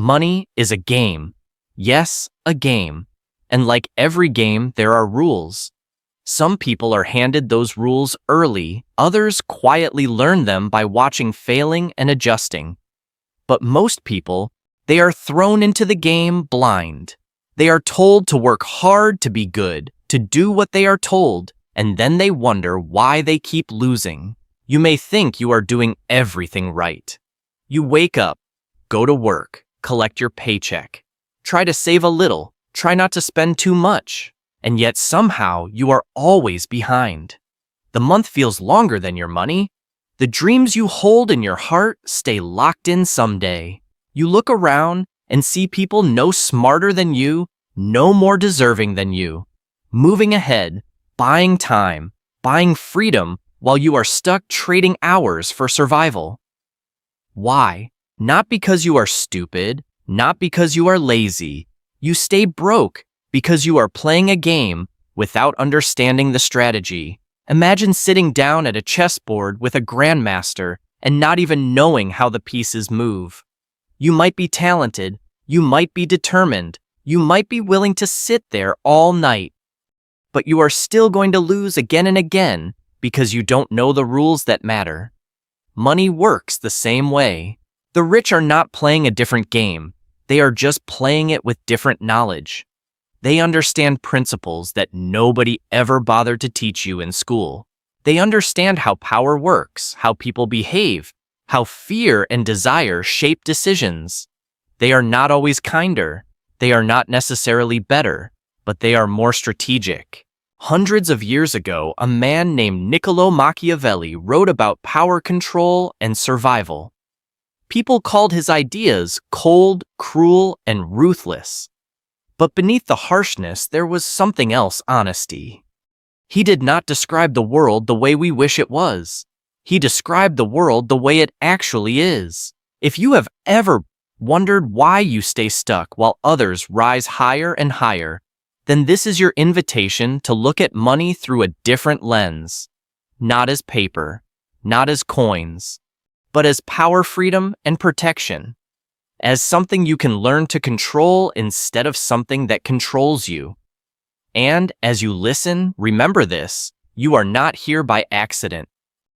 Money is a game. Yes, a game. And like every game, there are rules. Some people are handed those rules early, others quietly learn them by watching, failing, and adjusting. But most people, they are thrown into the game blind. They are told to work hard to be good, to do what they are told, and then they wonder why they keep losing. You may think you are doing everything right. You wake up, go to work, collect your paycheck, try to save a little, try not to spend too much, and yet somehow you are always behind. The month feels longer than your money. The dreams you hold in your heart stay locked in someday. You look around and see people no smarter than you, no more deserving than you, moving ahead, buying time, buying freedom while you are stuck trading hours for survival. Why? Not because you are stupid, not because you are lazy. You stay broke because you are playing a game without understanding the strategy. Imagine sitting down at a chessboard with a grandmaster and not even knowing how the pieces move. You might be talented, you might be determined, you might be willing to sit there all night, but you are still going to lose again and again because you don't know the rules that matter. Money works the same way. The rich are not playing a different game. They are just playing it with different knowledge. They understand principles that nobody ever bothered to teach you in school. They understand how power works, how people behave, how fear and desire shape decisions. They are not always kinder. They are not necessarily better, but they are more strategic. Hundreds of years ago, a man named Machiavelli wrote about power control and survival. People called his ideas cold, cruel, and ruthless. But beneath the harshness, there was something else: honesty. He did not describe the world the way we wish it was. He described the world the way it actually is. If you have ever wondered why you stay stuck while others rise higher and higher, then this is your invitation to look at money through a different lens. Not as paper, not as coins, but as power, freedom, and protection. As something you can learn to control instead of something that controls you. And as you listen, remember this: you are not here by accident.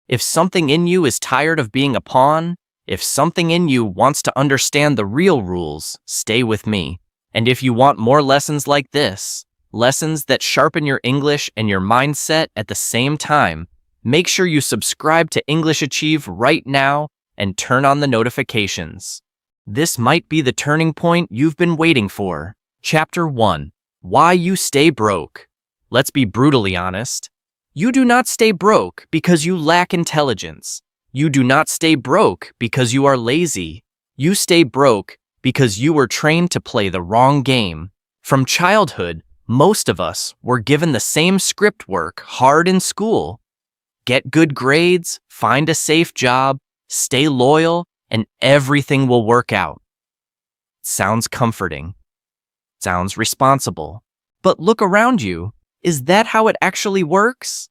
If something in you is tired of being a pawn, if something in you wants to understand the real rules, stay with me. And if you want more lessons like this, lessons that sharpen your English and your mindset at the same time, make sure you subscribe to English Achieve right now and turn on the notifications. This might be the turning point you've been waiting for. Chapter 1. Why you stay broke. Let's be brutally honest. You do not stay broke because you lack intelligence. You do not stay broke because you are lazy. You stay broke because you were trained to play the wrong game. From childhood, most of us were given the same script: work hard in school, get good grades, find a safe job, stay loyal, and everything will work out. Sounds comforting. Sounds responsible. But look around you. Is that how it actually works?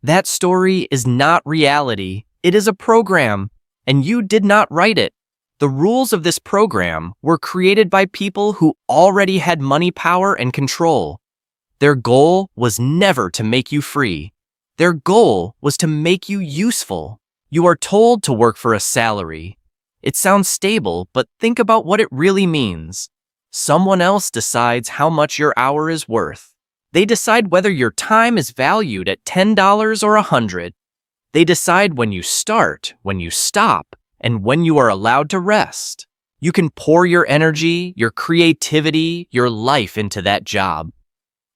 That story is not reality. It is a program, and you did not write it. The rules of this program were created by people who already had money, power, and control. Their goal was never to make you free. Their goal was to make you useful. You are told to work for a salary. It sounds stable, but think about what it really means. Someone else decides how much your hour is worth. They decide whether your time is valued at $10 or $100. They decide when you start, when you stop, and when you are allowed to rest. You can pour your energy, your creativity, your life into that job.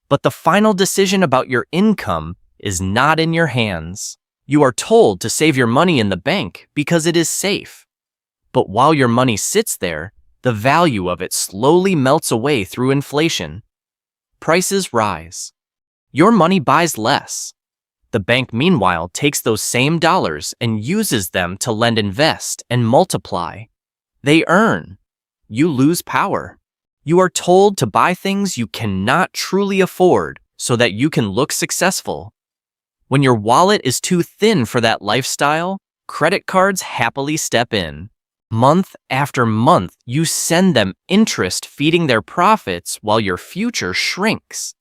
But the final decision about your income is not in your hands. You are told to save your money in the bank because it is safe. But while your money sits there, the value of it slowly melts away through inflation. Prices rise. Your money buys less. The bank, meanwhile, takes those same dollars and uses them to lend, invest, and multiply. They earn. You lose power. You are told to buy things you cannot truly afford so that you can look successful. When your wallet is too thin for that lifestyle, credit cards happily step in. Month after month, you send them interest feeding their profits while your future shrinks.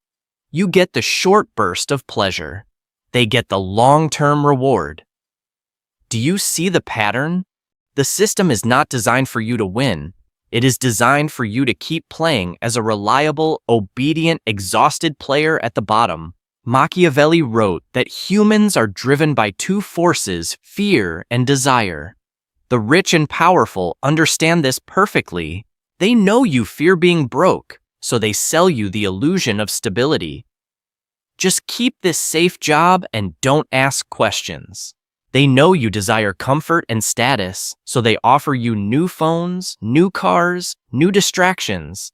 You get the short burst of pleasure. They get the long-term reward. Do you see the pattern? The system is not designed for you to win. It is designed for you to keep playing as a reliable, obedient, exhausted player at the bottom. Machiavelli wrote that humans are driven by two forces, fear and desire. The rich and powerful understand this perfectly. They know you fear being broke, so they sell you the illusion of stability. Just keep this safe job and don't ask questions. They know you desire comfort and status, so they offer you new phones, new cars, new distractions.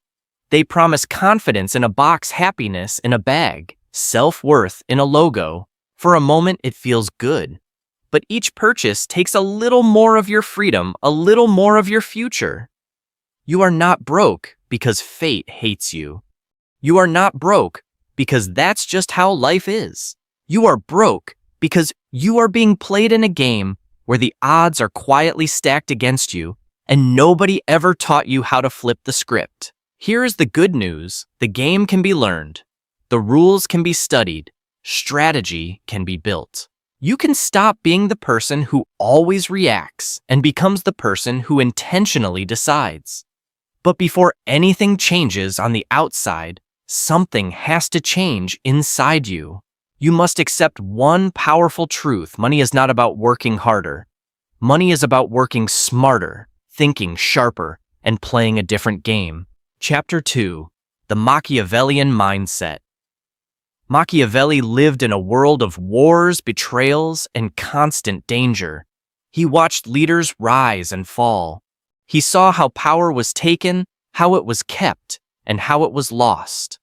They promise confidence in a box, happiness in a bag, self-worth in a logo. For a moment, it feels good. But each purchase takes a little more of your freedom, a little more of your future. You are not broke because fate hates you. You are not broke because that's just how life is. You are broke because you are being played in a game where the odds are quietly stacked against you and nobody ever taught you how to flip the script. Here is the good news. The game can be learned. The rules can be studied. Strategy can be built. You can stop being the person who always reacts and becomes the person who intentionally decides. But before anything changes on the outside, something has to change inside you. You must accept one powerful truth. Money is not about working harder. Money is about working smarter, thinking sharper, and playing a different game. Chapter 2. The Machiavellian Mindset. Machiavelli lived in a world of wars, betrayals, and constant danger. He watched leaders rise and fall. He saw how power was taken, how it was kept, and how it was lost.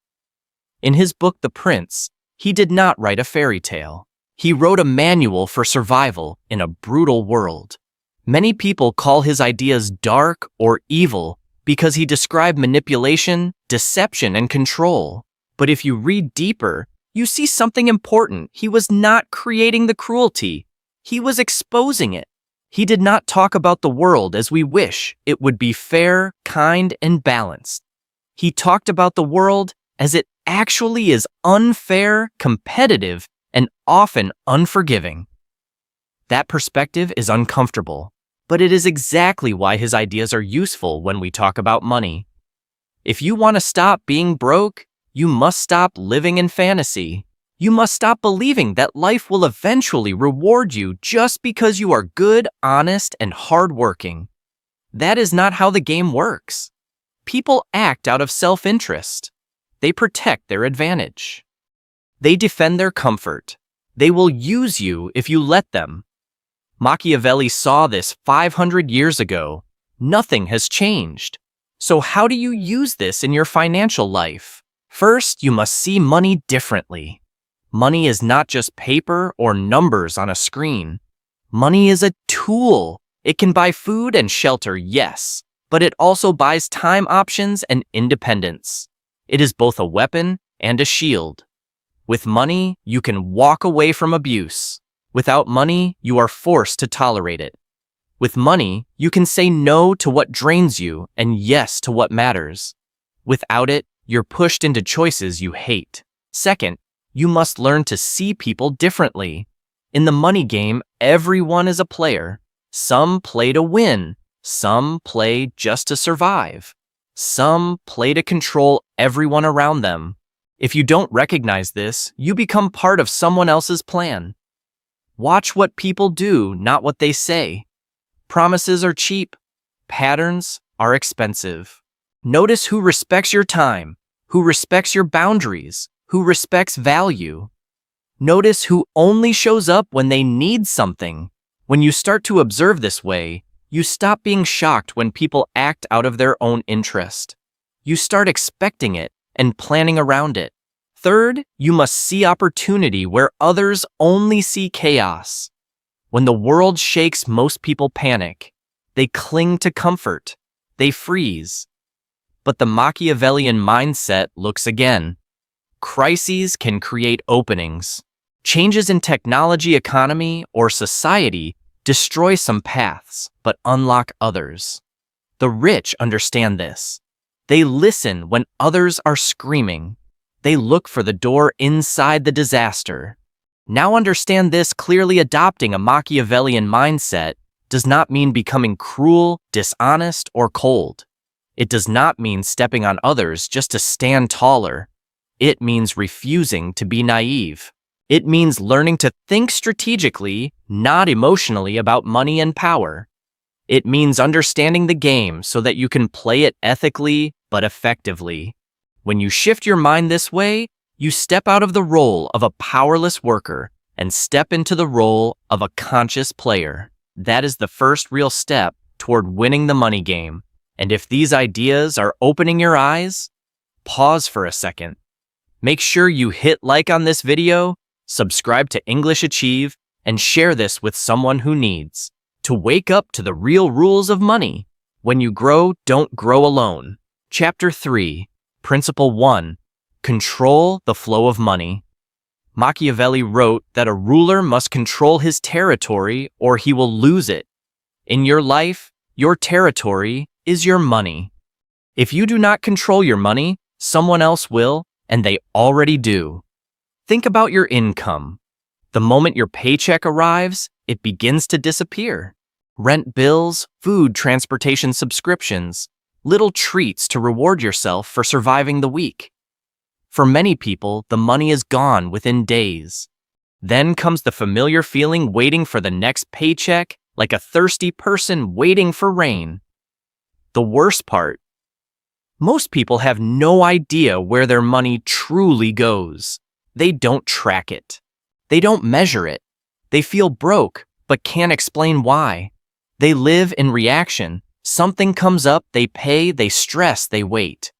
In his book, The Prince, he did not write a fairy tale. He wrote a manual for survival in a brutal world. Many people call his ideas dark or evil because he described manipulation, deception, and control. But if you read deeper, you see something important. He was not creating the cruelty. He was exposing it. He did not talk about the world as we wish it would be fair, kind, and balanced. He talked about the world as it actually is unfair, competitive, and often unforgiving. That perspective is uncomfortable, but it is exactly why his ideas are useful when we talk about money. If you want to stop being broke, you must stop living in fantasy. You must stop believing that life will eventually reward you just because you are good, honest, and hardworking. That is not how the game works. People act out of self-interest. They protect their advantage. They defend their comfort. They will use you if you let them. Machiavelli saw this 500 years ago. Nothing has changed. So how do you use this in your financial life? First, you must see money differently. Money is not just paper or numbers on a screen. Money is a tool. It can buy food and shelter, yes, but it also buys time options and independence. It is both a weapon and a shield. With money, you can walk away from abuse. Without money, you are forced to tolerate it. With money, you can say no to what drains you and yes to what matters. Without it, you're pushed into choices you hate. Second, you must learn to see people differently. In the money game, everyone is a player. Some play to win. Some play just to survive. Some play to control everyone around them. If you don't recognize this, you become part of someone else's plan. Watch what people do, not what they say. Promises are cheap. Patterns are expensive. Notice who respects your time, who respects your boundaries, who respects value. Notice who only shows up when they need something. When you start to observe this way, you stop being shocked when people act out of their own interest. You start expecting it and planning around it. Third, you must see opportunity where others only see chaos. When the world shakes, most people panic. They cling to comfort. They freeze. But the Machiavellian mindset looks again. Crises can create openings. Changes in technology, economy, or society Destroy some paths, but unlock others. The rich understand this. They listen when others are screaming. They look for the door inside the disaster. Now understand this: clearly adopting a Machiavellian mindset does not mean becoming cruel, dishonest, or cold. It does not mean stepping on others just to stand taller. It means refusing to be naive. It means learning to think strategically, not emotionally, about money and power. It means understanding the game so that you can play it ethically but effectively. When you shift your mind this way, you step out of the role of a powerless worker and step into the role of a conscious player. That is the first real step toward winning the money game. And if these ideas are opening your eyes, pause for a second. Make sure you hit like on this video, subscribe to English Achieve, and share this with someone who needs to wake up to the real rules of money. When you grow, don't grow alone. Chapter 3, Principle 1, Control the Flow of Money. Machiavelli wrote that a ruler must control his territory or he will lose it. In your life, your territory is your money. If you do not control your money, someone else will, and they already do. Think about your income. The moment your paycheck arrives, it begins to disappear. Rent bills, food, transportation subscriptions, little treats to reward yourself for surviving the week. For many people, the money is gone within days. Then comes the familiar feeling waiting for the next paycheck, like a thirsty person waiting for rain. The worst part: most people have no idea where their money truly goes. They don't track it. They don't measure it. They feel broke, but can't explain why. They live in reaction. Something comes up, they pay, they stress, they wait.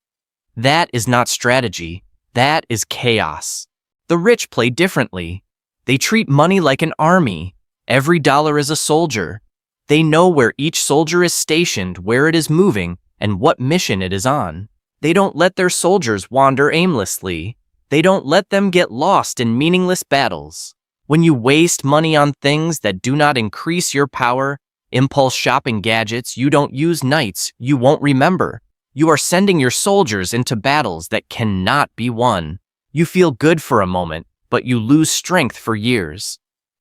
That is not strategy. That is chaos. The rich play differently. They treat money like an army. Every dollar is a soldier. They know where each soldier is stationed, where it is moving, and what mission it is on. They don't let their soldiers wander aimlessly. They don't let them get lost in meaningless battles. When you waste money on things that do not increase your power, impulse shopping gadgets you don't use, nights you won't remember, you are sending your soldiers into battles that cannot be won. You feel good for a moment, but you lose strength for years.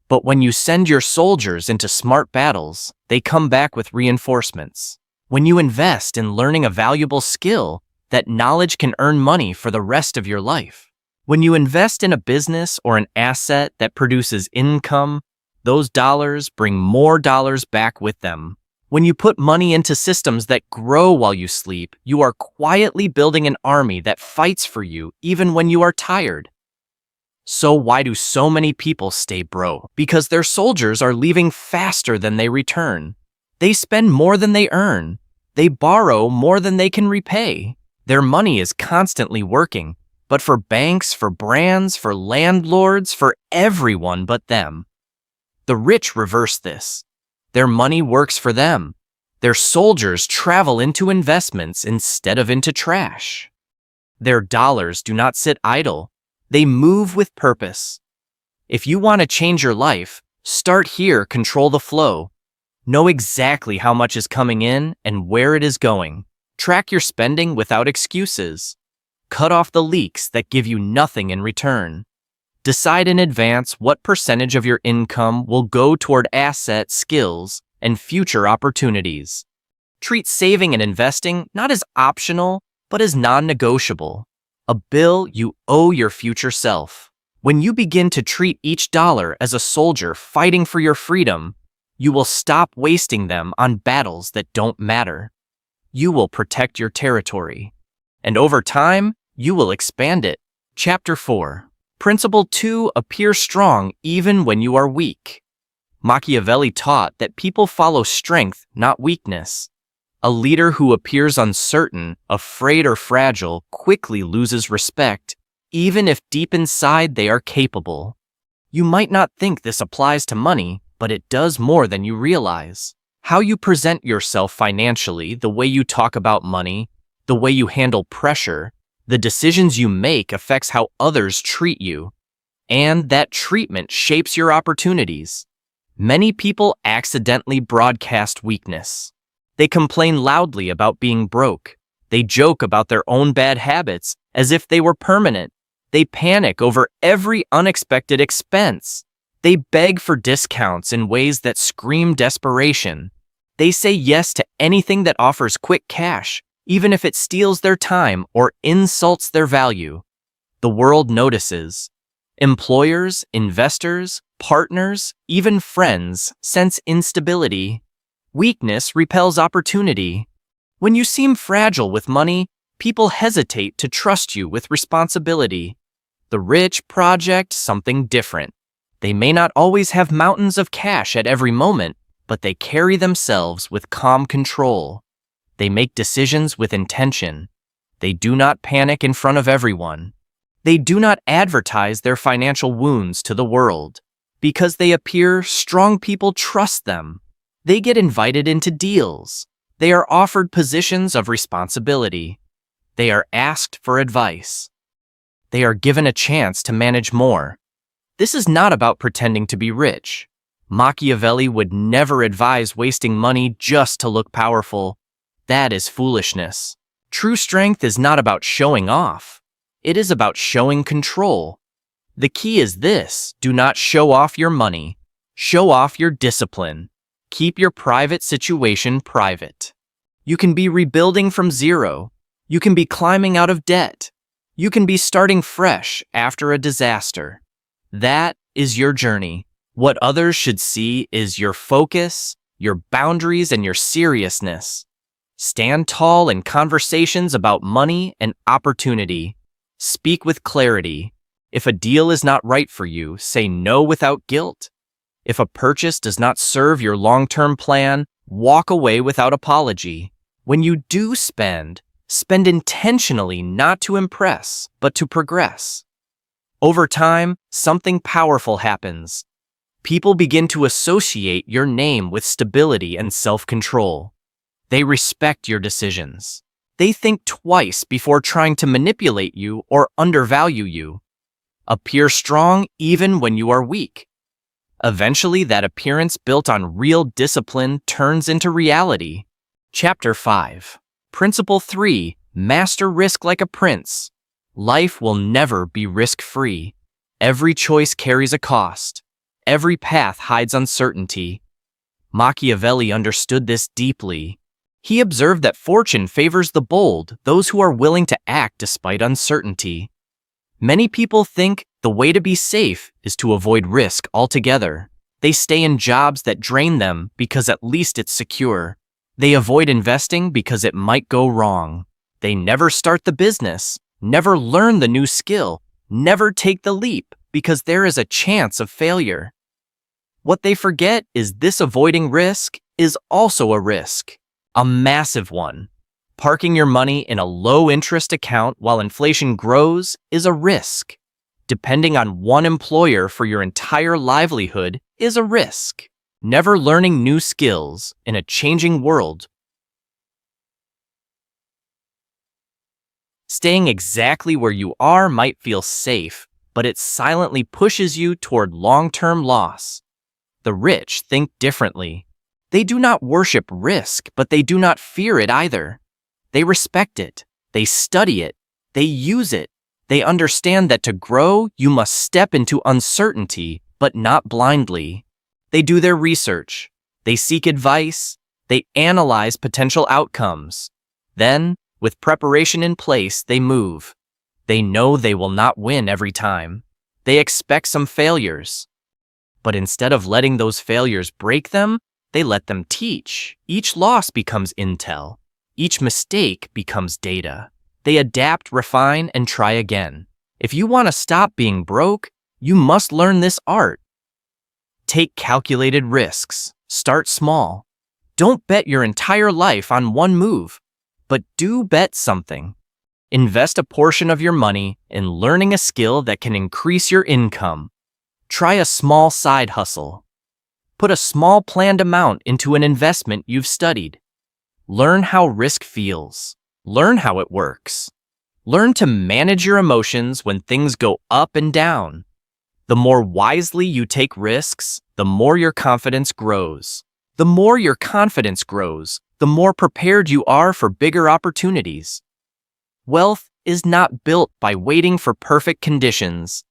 But when you send your soldiers into smart battles, they come back with reinforcements. When you invest in learning a valuable skill, that knowledge can earn money for the rest of your life. When you invest in a business or an asset that produces income, those dollars bring more dollars back with them. When you put money into systems that grow while you sleep, you are quietly building an army that fights for you even when you are tired. So why do so many people stay broke? Because their soldiers are leaving faster than they return. They spend more than they earn. They borrow more than they can repay. Their money is constantly working, but for banks, for brands, for landlords, for everyone but them. The rich reverse this. Their money works for them. Their soldiers travel into investments instead of into trash. Their dollars do not sit idle. They move with purpose. If you want to change your life, start here. Control the flow. Know exactly how much is coming in and where it is going. Track your spending without excuses. Cut off the leaks that give you nothing in return. Decide in advance what percentage of your income will go toward assets, skills, and future opportunities. Treat saving and investing not as optional, but as non-negotiable. A bill you owe your future self. When you begin to treat each dollar as a soldier fighting for your freedom, you will stop wasting them on battles that don't matter. You will protect your territory. And over time, you will expand it. Chapter 4. Principle 2. Appear strong even when you are weak. Machiavelli taught that people follow strength, not weakness. A leader who appears uncertain, afraid, or fragile quickly loses respect, even if deep inside they are capable. You might not think this applies to money, but it does more than you realize. How you present yourself financially, the way you talk about money, the way you handle pressure, the decisions you make affects how others treat you. And that treatment shapes your opportunities. Many people accidentally broadcast weakness. They complain loudly about being broke. They joke about their own bad habits as if they were permanent. They panic over every unexpected expense. They beg for discounts in ways that scream desperation. They say yes to anything that offers quick cash, even if it steals their time or insults their value. The world notices. Employers, investors, partners, even friends sense instability. Weakness repels opportunity. When you seem fragile with money, people hesitate to trust you with responsibility. The rich project something different. They may not always have mountains of cash at every moment, but they carry themselves with calm control. They make decisions with intention. They do not panic in front of everyone. They do not advertise their financial wounds to the world. Because they appear strong, people trust them. They get invited into deals. They are offered positions of responsibility. They are asked for advice. They are given a chance to manage more. This is not about pretending to be rich. Machiavelli would never advise wasting money just to look powerful. That is foolishness. True strength is not about showing off. It is about showing control. The key is this: do not show off your money. Show off your discipline. Keep your private situation private. You can be rebuilding from zero. You can be climbing out of debt. You can be starting fresh after a disaster. That is your journey. What others should see is your focus, your boundaries, and your seriousness. Stand tall in conversations about money and opportunity. Speak with clarity. If a deal is not right for you, say no without guilt. If a purchase does not serve your long-term plan, walk away without apology. When you do spend intentionally, not to impress, but to progress. Over time, something powerful happens. People begin to associate your name with stability and self-control. They respect your decisions. They think twice before trying to manipulate you or undervalue you. Appear strong even when you are weak. Eventually, that appearance built on real discipline turns into reality. Chapter 5. Principle 3. Master risk like a prince. Life will never be risk-free. Every choice carries a cost. Every path hides uncertainty. Machiavelli understood this deeply. He observed that fortune favors the bold, those who are willing to act despite uncertainty. Many people think the way to be safe is to avoid risk altogether. They stay in jobs that drain them because at least it's secure. They avoid investing because it might go wrong. They never start the business, never learn the new skill, never take the leap because there is a chance of failure. What they forget is this: avoiding risk is also a risk, a massive one. Parking your money in a low-interest account while inflation grows is a risk. Depending on one employer for your entire livelihood is a risk. Never learning new skills in a changing world. Staying exactly where you are might feel safe, but it silently pushes you toward long-term loss. The rich think differently. They do not worship risk, but they do not fear it either. They respect it. They study it. They use it. They understand that to grow, you must step into uncertainty, but not blindly. They do their research. They seek advice. They analyze potential outcomes. Then, with preparation in place, they move. They know they will not win every time. They expect some failures. But instead of letting those failures break them, they let them teach. Each loss becomes intel. Each mistake becomes data. They adapt, refine, and try again. If you want to stop being broke, you must learn this art. Take calculated risks. Start small. Don't bet your entire life on one move, but do bet something. Invest a portion of your money in learning a skill that can increase your income. Try a small side hustle. Put a small planned amount into an investment you've studied. Learn how risk feels. Learn how it works. Learn to manage your emotions when things go up and down. The more wisely you take risks, the more your confidence grows. The more your confidence grows, the more prepared you are for bigger opportunities. Wealth is not built by waiting for perfect conditions.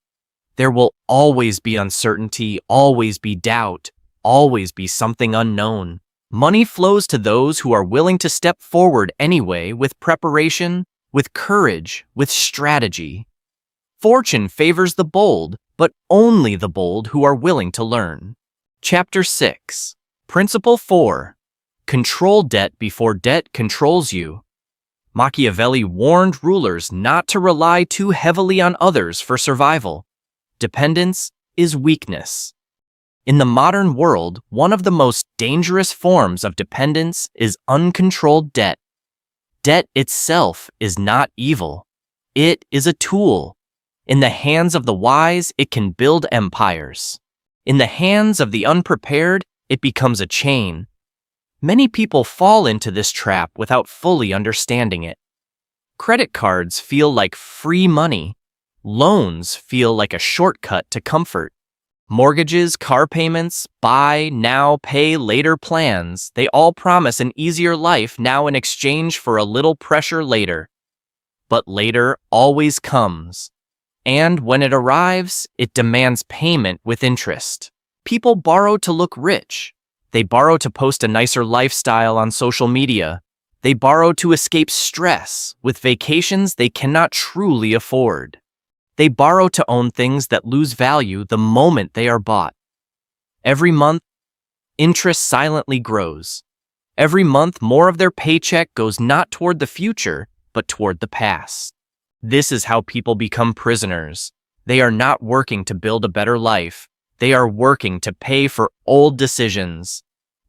There will always be uncertainty, always be doubt, always be something unknown. Money flows to those who are willing to step forward anyway, with preparation, with courage, with strategy. Fortune favors the bold, but only the bold who are willing to learn. Chapter 6. Principle 4. Control debt before debt controls you. Machiavelli warned rulers not to rely too heavily on others for survival. Dependence is weakness. In the modern world, one of the most dangerous forms of dependence is uncontrolled debt. Debt itself is not evil. It is a tool. In the hands of the wise, it can build empires. In the hands of the unprepared, it becomes a chain. Many people fall into this trap without fully understanding it. Credit cards feel like free money. Loans feel like a shortcut to comfort. Mortgages, car payments, buy now, pay later plans, they all promise an easier life now in exchange for a little pressure later. But later always comes. And when it arrives, it demands payment with interest. People borrow to look rich. They borrow to post a nicer lifestyle on social media. They borrow to escape stress with vacations they cannot truly afford. They borrow to own things that lose value the moment they are bought. Every month, interest silently grows. Every month, more of their paycheck goes not toward the future, but toward the past. This is how people become prisoners. They are not working to build a better life. They are working to pay for old decisions.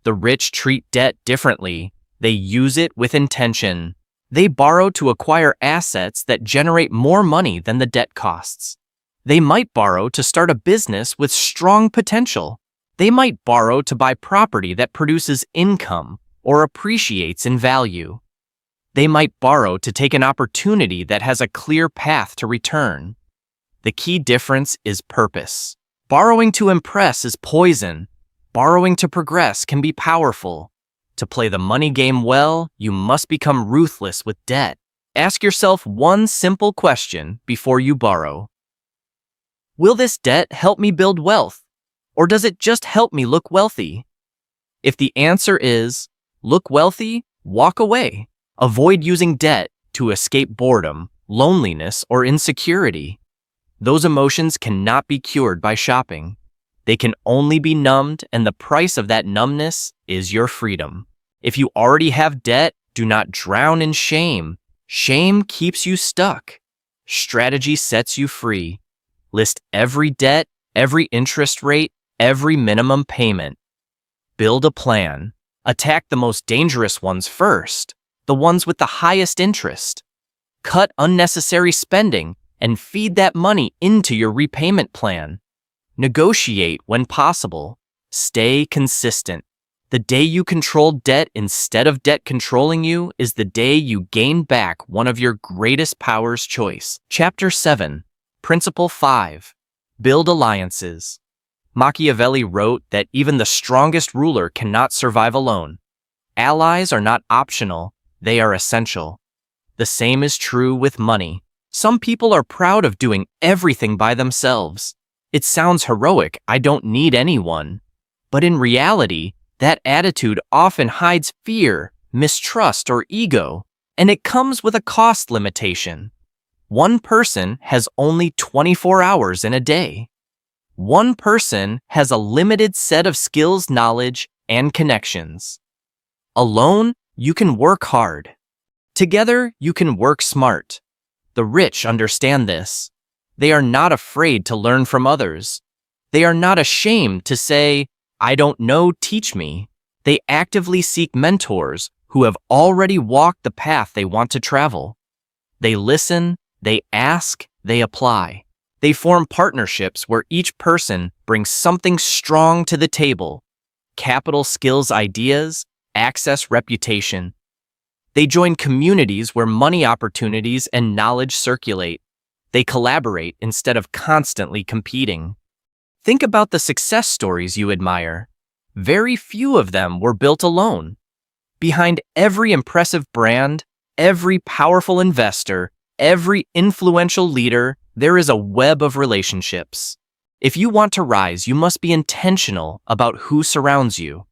The rich treat debt differently. They use it with intention. They borrow to acquire assets that generate more money than the debt costs. They might borrow to start a business with strong potential. They might borrow to buy property that produces income or appreciates in value. They might borrow to take an opportunity that has a clear path to return. The key difference is purpose. Borrowing to impress is poison. Borrowing to progress can be powerful. To play the money game well, you must become ruthless with debt. Ask yourself one simple question before you borrow. Will this debt help me build wealth? Or does it just help me look wealthy? If the answer is, look wealthy, walk away. Avoid using debt to escape boredom, loneliness, or insecurity. Those emotions cannot be cured by shopping. They can only be numbed, and the price of that numbness is your freedom. If you already have debt, do not drown in shame. Shame keeps you stuck. Strategy sets you free. List every debt, every interest rate, every minimum payment. Build a plan. Attack the most dangerous ones first, the ones with the highest interest. Cut unnecessary spending and feed that money into your repayment plan. Negotiate when possible. Stay consistent. The day you control debt instead of debt controlling you is the day you gain back one of your greatest powers. Choice. Chapter 7. Principle 5. Build alliances. Machiavelli wrote that even the strongest ruler cannot survive alone. Allies are not optional, they are essential. The same is true with money. Some people are proud of doing everything by themselves. It sounds heroic, I don't need anyone. But in reality, that attitude often hides fear, mistrust, or ego, and it comes with a cost limitation. One person has only 24 hours in a day. One person has a limited set of skills, knowledge, and connections. Alone, you can work hard. Together, you can work smart. The rich understand this. They are not afraid to learn from others. They are not ashamed to say, I don't know, teach me. They actively seek mentors who have already walked the path they want to travel. They listen, they ask, they apply. They form partnerships where each person brings something strong to the table: capital, skills, ideas, access, reputation. They join communities where money, opportunities, and knowledge circulate. They collaborate instead of constantly competing. Think about the success stories you admire. Very few of them were built alone. Behind every impressive brand, every powerful investor, every influential leader, there is a web of relationships. If you want to rise, you must be intentional about who surrounds you.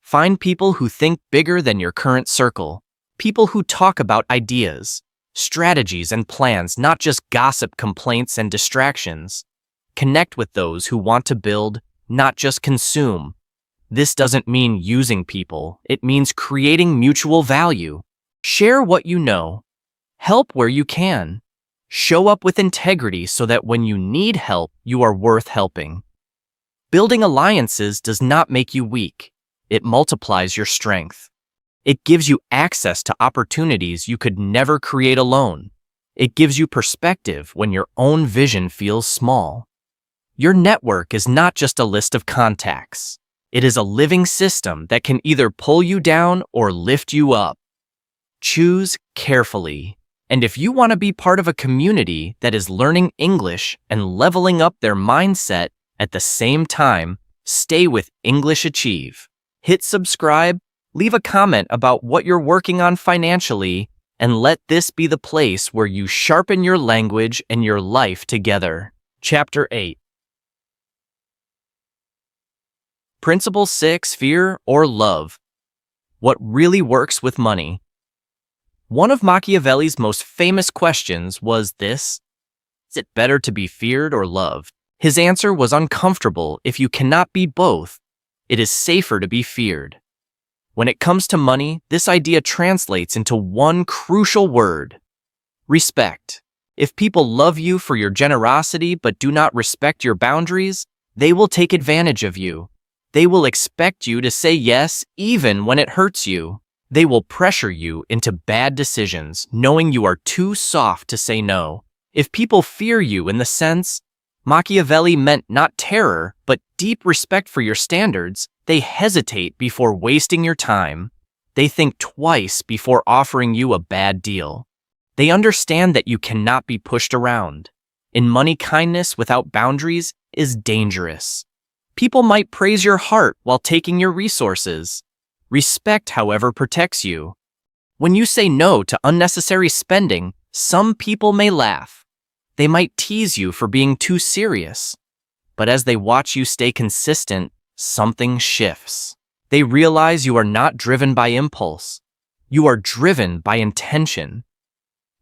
Find people who think bigger than your current circle, people who talk about ideas, strategies, and plans, not just gossip, complaints, and distractions. Connect with those who want to build, not just consume. This doesn't mean using people, it means creating mutual value. Share what you know. Help where you can. Show up with integrity so that when you need help, you are worth helping. Building alliances does not make you weak. It multiplies your strength. It gives you access to opportunities you could never create alone. It gives you perspective when your own vision feels small. Your network is not just a list of contacts. It is a living system that can either pull you down or lift you up. Choose carefully. And if you want to be part of a community that is learning English and leveling up their mindset at the same time, stay with English Achieve. Hit subscribe, leave a comment about what you're working on financially, and let this be the place where you sharpen your language and your life together. Chapter 8. Principle 6, Fear or Love. What really works with money? One of Machiavelli's most famous questions was this: is it better to be feared or loved? His answer was uncomfortable. If you cannot be both, it is safer to be feared. When it comes to money, this idea translates into one crucial word: respect. If people love you for your generosity but do not respect your boundaries, they will take advantage of you. They will expect you to say yes even when it hurts you. They will pressure you into bad decisions, knowing you are too soft to say no. If people fear you in the sense Machiavelli meant not terror, but deep respect for your standards, they hesitate before wasting your time. They think twice before offering you a bad deal. They understand that you cannot be pushed around. In money, kindness without boundaries is dangerous. People might praise your heart while taking your resources. Respect, however, protects you. When you say no to unnecessary spending, some people may laugh. They might tease you for being too serious. But as they watch you stay consistent, something shifts. They realize you are not driven by impulse. You are driven by intention.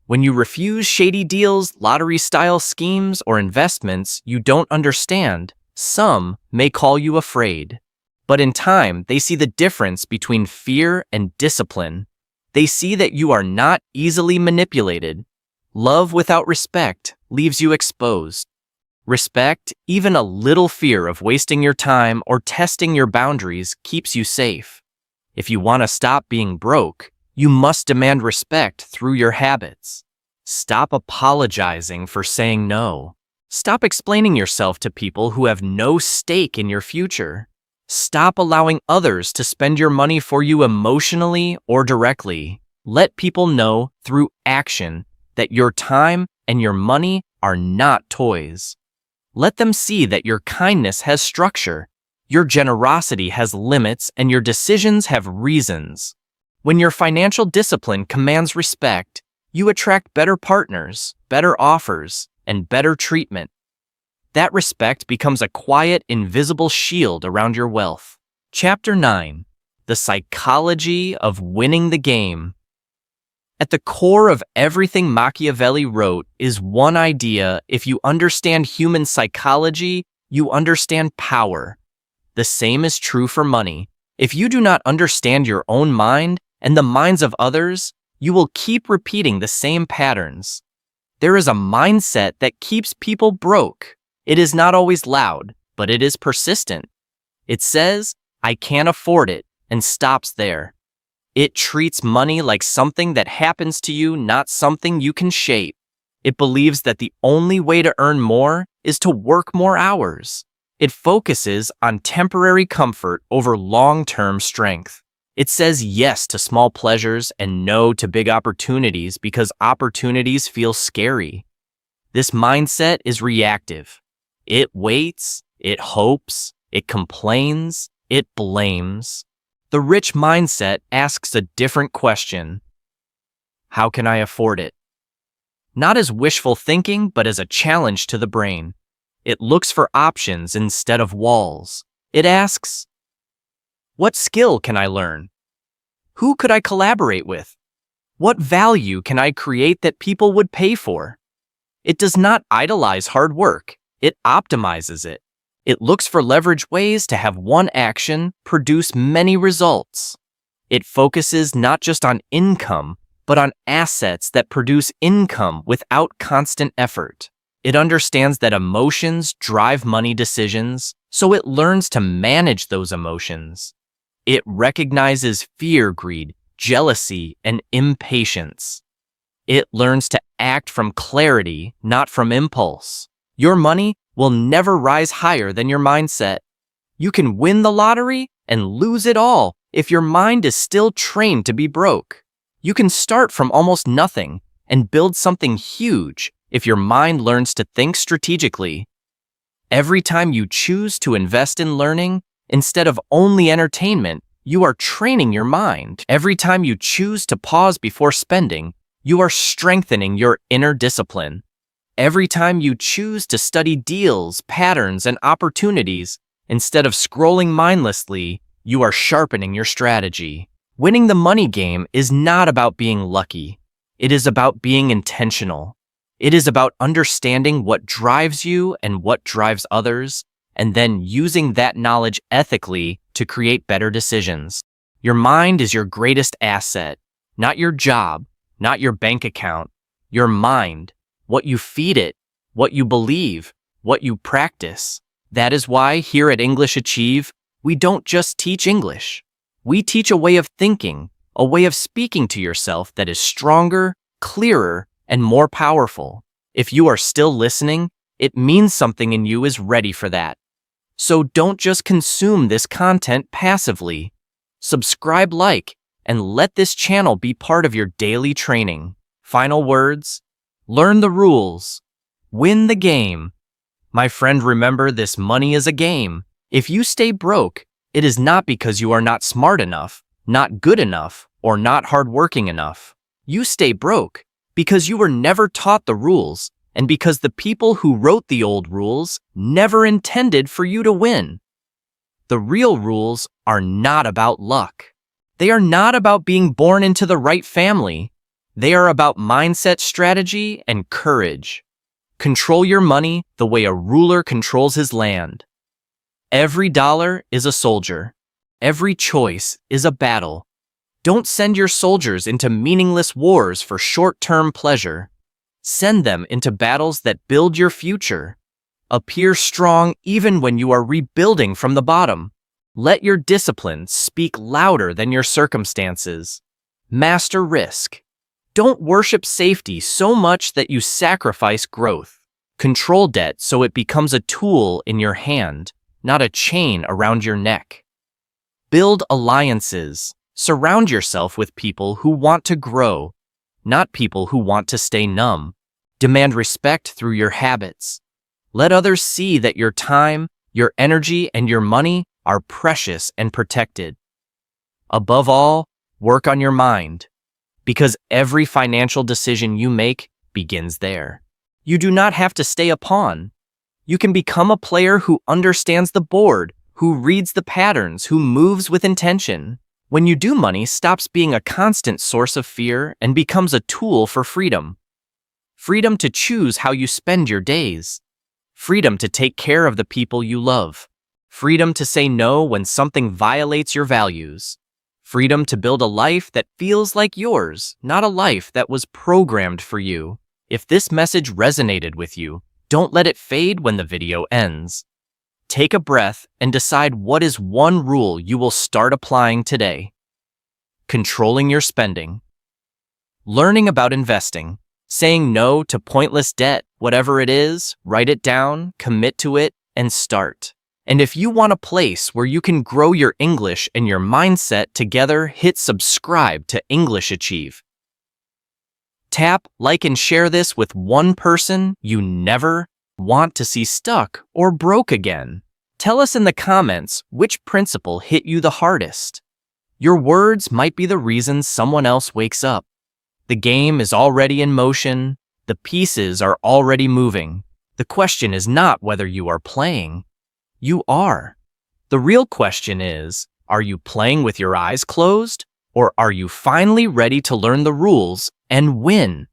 When you refuse shady deals, lottery-style schemes, or investments you don't understand, some may call you afraid. But in time, they see the difference between fear and discipline. They see that you are not easily manipulated. Love without respect leaves you exposed. Respect, even a little fear of wasting your time or testing your boundaries, keeps you safe. If you want to stop being broke, you must demand respect through your habits. Stop apologizing for saying no. Stop explaining yourself to people who have no stake in your future. Stop allowing others to spend your money for you emotionally or directly. Let people know through action that your time and your money are not toys. Let them see that your kindness has structure, your generosity has limits, and your decisions have reasons. When your financial discipline commands respect, you attract better partners, better offers, and better treatment. That respect becomes a quiet, invisible shield around your wealth. Chapter 9. The Psychology of Winning the Game. At the core of everything Machiavelli wrote is one idea: if you understand human psychology, you understand power. The same is true for money. If you do not understand your own mind and the minds of others, you will keep repeating the same patterns. There is a mindset that keeps people broke. It is not always loud, but it is persistent. It says, "I can't afford it," and stops there. It treats money like something that happens to you, not something you can shape. It believes that the only way to earn more is to work more hours. It focuses on temporary comfort over long-term strength. It says yes to small pleasures and no to big opportunities because opportunities feel scary. This mindset is reactive. It waits, It hopes, it complains, it blames. The rich mindset asks a different question. How can I afford it? Not as wishful thinking, but as a challenge to the brain. It looks for options instead of walls. It asks, what skill can I learn? Who could I collaborate with? What value can I create that people would pay for? It does not idolize hard work. It optimizes it. It looks for leverage ways to have one action produce many results. It focuses not just on income, but on assets that produce income without constant effort. It understands that emotions drive money decisions, so it learns to manage those emotions. It recognizes fear, greed, jealousy, and impatience. It learns to act from clarity, not from impulse. Your money will never rise higher than your mindset. You can win the lottery and lose it all if your mind is still trained to be broke. You can start from almost nothing and build something huge if your mind learns to think strategically. Every time you choose to invest in learning instead of only entertainment, you are training your mind. Every time you choose to pause before spending, you are strengthening your inner discipline. Every time you choose to study deals, patterns, and opportunities instead of scrolling mindlessly, you are sharpening your strategy. Winning the money game is not about being lucky. It is about being intentional. It is about understanding what drives you and what drives others, and then using that knowledge ethically to create better decisions. Your mind is your greatest asset, not your job, not your bank account. Your mind, what you feed it, what you believe, what you practice. That is why here at English Achieve, we don't just teach English. We teach a way of thinking, a way of speaking to yourself that is stronger, clearer, and more powerful. If you are still listening, it means something in you is ready for that. So don't just consume this content passively. Subscribe, like, and let this channel be part of your daily training. Final words: learn the rules. Win the game. My friend, remember, this money is a game. If you stay broke, it is not because you are not smart enough, not good enough, or not hardworking enough. You stay broke because you were never taught the rules, and because the people who wrote the old rules never intended for you to win. The real rules are not about luck. They are not about being born into the right family. They are about mindset, strategy, and courage. Control your money the way a ruler controls his land. Every dollar is a soldier. Every choice is a battle. Don't send your soldiers into meaningless wars for short-term pleasure. Send them into battles that build your future. Appear strong even when you are rebuilding from the bottom. Let your discipline speak louder than your circumstances. Master risk. Don't worship safety so much that you sacrifice growth. Control debt so it becomes a tool in your hand, not a chain around your neck. Build alliances. Surround yourself with people who want to grow, not people who want to stay numb. Demand respect through your habits. Let others see that your time, your energy, and your money are precious and protected. Above all, work on your mind, because every financial decision you make begins there. You do not have to stay a pawn. You can become a player who understands the board, who reads the patterns, who moves with intention. When you do, money stops being a constant source of fear and becomes a tool for freedom. Freedom to choose how you spend your days. Freedom to take care of the people you love. Freedom to say no when something violates your values. Freedom to build a life that feels like yours, not a life that was programmed for you. If this message resonated with you, don't let it fade when the video ends. Take a breath and decide what is one rule you will start applying today. Controlling your spending. Learning about investing. Saying no to pointless debt, whatever it is, write it down, commit to it, and start. And if you want a place where you can grow your English and your mindset together, hit subscribe to English Achieve. Tap, like, and share this with one person you never want to see stuck or broke again. Tell us in the comments which principle hit you the hardest. Your words might be the reason someone else wakes up. The game is already in motion. The pieces are already moving. The question is not whether you are playing. You are. The real question is, are you playing with your eyes closed? Or are you finally ready to learn the rules and win?